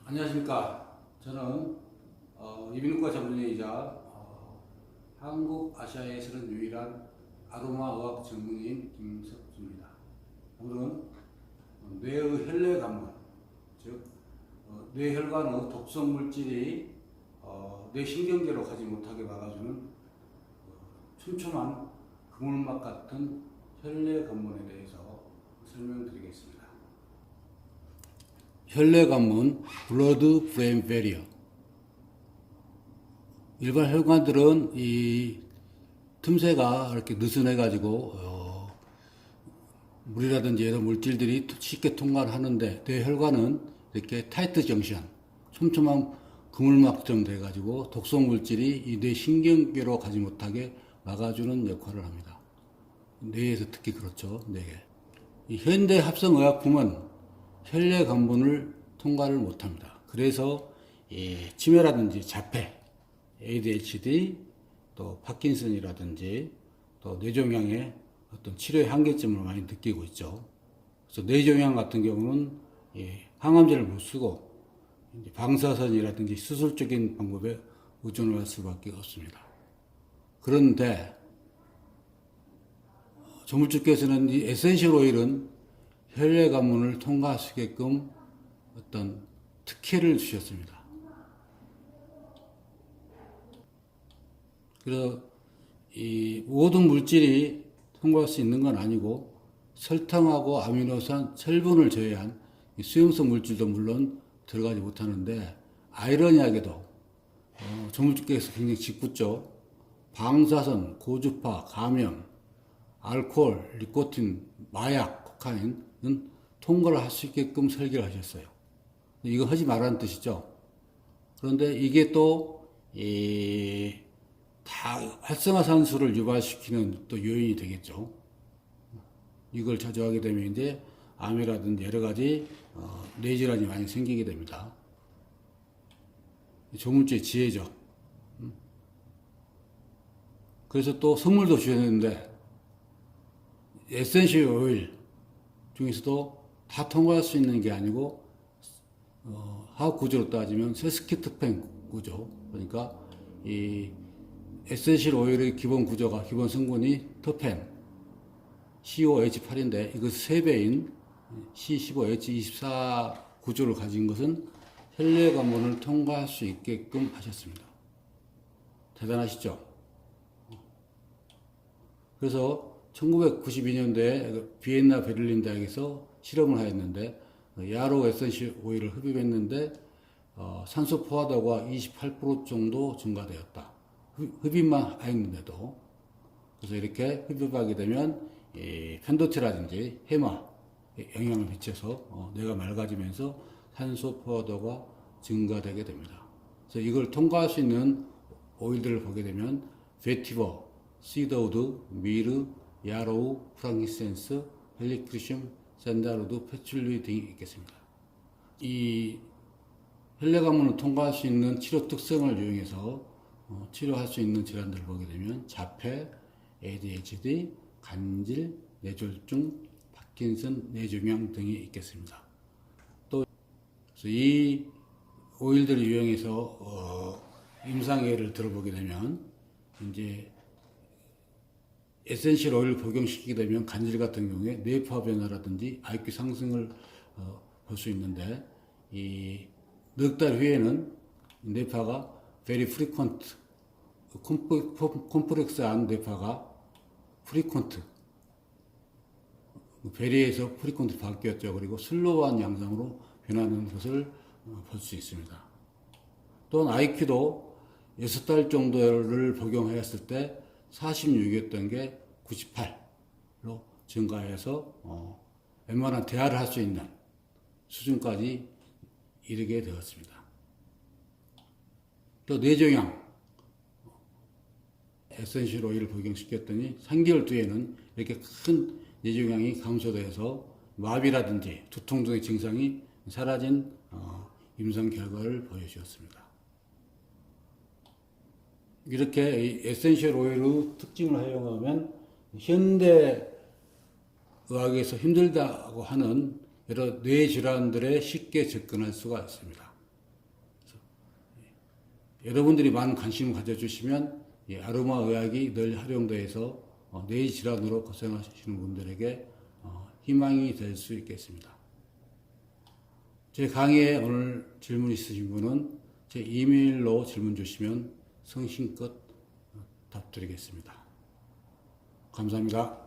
안녕하십니까. 저는 이비인후과 전문의이자 한국 아시아에서는 유일한 아로마 의학 전문의인 김석주입니다. 오늘은 뇌의 혈내 관문, 즉 뇌혈관의 독성 물질이 뇌신경계로 가지 못하게 막아주는 촘촘한 그물막 같은 혈내 관문에 대해서 설명드리겠습니다. 혈내 관문, blood brain barrier. 일반 혈관들은 이 틈새가 이렇게 느슨해 가지고 물이라든지 이런 물질들이 쉽게 통과를 하는데, 뇌혈관은 이렇게 타이트 정션, 촘촘한 그물막처럼 돼 가지고 독성 물질이 이 뇌신경계로 가지 못하게 막아주는 역할을 합니다. 뇌에서 특히 그렇죠. 뇌에. 이 현대 합성의약품은 혈내 관문을 통과를 못합니다. 그래서 치매라든지 자폐, ADHD, 또 파킨슨이라든지 또 뇌종양의 어떤 치료의 한계점을 많이 느끼고 있죠. 그래서 뇌종양 같은 경우는 항암제를 못 쓰고 방사선이라든지 수술적인 방법에 의존을 할 수밖에 없습니다. 그런데 조물주께서는 이 에센셜 오일은 혈내 관문을 통과할 수 있게끔 어떤 특혜를 주셨습니다. 그래서 이 모든 물질이 통과할 수 있는 건 아니고, 설탕하고 아미노산, 철분을 제외한 수용성 물질도 물론 들어가지 못하는데, 아이러니하게도 조물주께서 굉장히 짓궂죠. 방사선, 고주파, 감염, 알코올, 니코틴, 마약, 코카인은 통과를 할 수 있게끔 설계를 하셨어요. 이거 하지 말라는 뜻이죠. 그런데 이게 또 다 활성화산소를 유발시키는 또 요인이 되겠죠. 이걸 자주 하게 되면 이제 암이라든지 여러 가지 뇌질환이 많이 생기게 됩니다. 조물주의 지혜죠. 그래서 또 선물도 주셨는데, 에센셜 오일 중에서도 다 통과할 수 있는 게 아니고, 화학 구조로 따지면 세스키트펜 구조. 그러니까 이 에센셜 오일의 기본 구조가, 기본 성분이 터펜 COH8인데, 이것 3배인 C15H24 구조를 가진 것은 혈내 관문을 통과할 수 있게끔 하셨습니다. 대단하시죠? 그래서 1992년도에 비엔나 베를린 대학에서 실험을 하였는데, 야로 에센셜 오일을 흡입했는데 산소 포화도가 28% 정도 증가되었다. 흡입만 하였는데도. 그래서 이렇게 흡입하게 되면 편도체라든지 해마에 영향을 미쳐서 뇌가 맑아지면서 산소 포화도가 증가되게 됩니다. 그래서 이걸 통과할 수 있는 오일들을 보게 되면 베티버, 시더우드, 미르, 야로우, 프랑키센스, 헬리크리슘, 샌다로드, 패출리 등이 있겠습니다. 이 혈내 관문을 통과할 수 있는 치료 특성을 이용해서 치료할 수 있는 질환들을 보게 되면 자폐, ADHD, 간질, 뇌졸중, 파킨슨, 뇌종양 등이 있겠습니다. 또 이 오일들을 이용해서 임상예를 들어보게 되면, 이제 에센셜 오일을 복용시키게 되면 간질 같은 경우에 뇌파 변화라든지 IQ 상승을 볼 수 있는데, 이 넉 달 후에는 뇌파가 very frequent, 콤플렉스한 뇌파가 frequent, very에서 frequent 바뀌었죠. 그리고 슬로우한 양상으로 변하는 것을 볼 수 있습니다. 또한 IQ도 6달 정도를 복용하였을 때 46이었던 게 98로 증가해서 웬만한 대화를 할 수 있는 수준까지 이르게 되었습니다. 또 뇌종양, 에센셜 오일을 복용시켰더니 3개월 뒤에는 이렇게 큰 뇌종양이 감소돼서 마비라든지 두통 등의 증상이 사라진 임상 결과를 보여주었습니다. 이렇게 에센셜 오일의 특징을 활용하면 현대 의학에서 힘들다고 하는 여러 뇌 질환들에 쉽게 접근할 수가 있습니다. 여러분들이 많은 관심을 가져주시면 이 아로마 의학이 늘 활용돼서 뇌 질환으로 고생하시는 분들에게 희망이 될 수 있겠습니다. 제 강의에 오늘 질문 있으신 분은 제 이메일로 질문 주시면 성심껏 답드리겠습니다. 감사합니다.